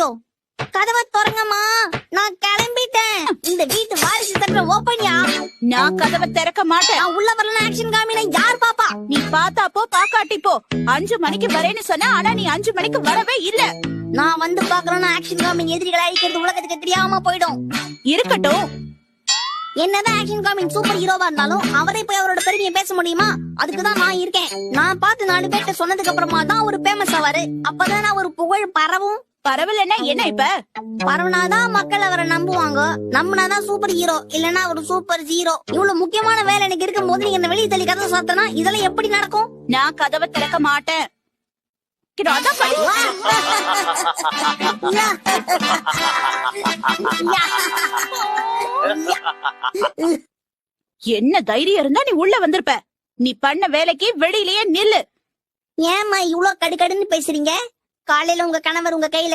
அச்சோ, கதவை திறங்கம்மா, நான் கிளம்பிட்டேன். இந்த வீட்டு வாரிசு தட்டுற ஓப்பன்யா. நான் கதவை திறக்க மாட்டேன். நான் உள்ள வரல ஆக்ஷன் காமினா யார் பாப்பா? நீ பாத்தா போ, பாக்காட்டி போ. 5 மணிக்கு வரேன்னு சொன்ன, ஆனா நீ 5 மணிக்கு வரவே இல்ல. நான் வந்து பாக்குறேன்னா ஆக்ஷன் காமின் எதிரிகளை அழிக்கிறது உலகத்துக்கு தெரியாம போயிடும். இருக்கட்டும். என்னதான் ஆக்ஷன் காமின் சூப்பர் ஹீரோவா இருந்தாலும் அவரே போய் அவரோட பெருமையை பேச முடியுமா? அதுக்குதான் நான் இருக்கேன். நான் பார்த்து 4 பேர்ட்ட சொன்னதுக்கு அப்புறமா தான் ஒரு ஃபேமஸ் ஆவாரு. அப்பதான் ஒரு புகழ் பரவும். பரவலன்னா என்ன இப்ப? பரவனாதான் மக்கள் அவரை நம்புவாங்க. நம்பினாதான் சூப்பர் ஹீரோ, இல்லன்னா ஒரு சூப்பர் ஜீரோ. இவ்வளவு முக்கியமான வேலை எனக்கு இருக்கும் போது நீங்க என்ன வெளியே தள்ளி கதவை சாத்தனா இதெல்லாம் எப்படி நடக்கும்? நான் கதவை திறக்க மாட்டேன். என்ன தைரியம் இருந்தா நீ உள்ள வந்திருப்ப. நீ பண்ண வேலைக்கு வெளியிலேயே நில்லு. ஏமா இவ்வளவு கடுக்கடுன்னு பேசுறீங்க? காலையில உங்க கணவர் உங்க கையில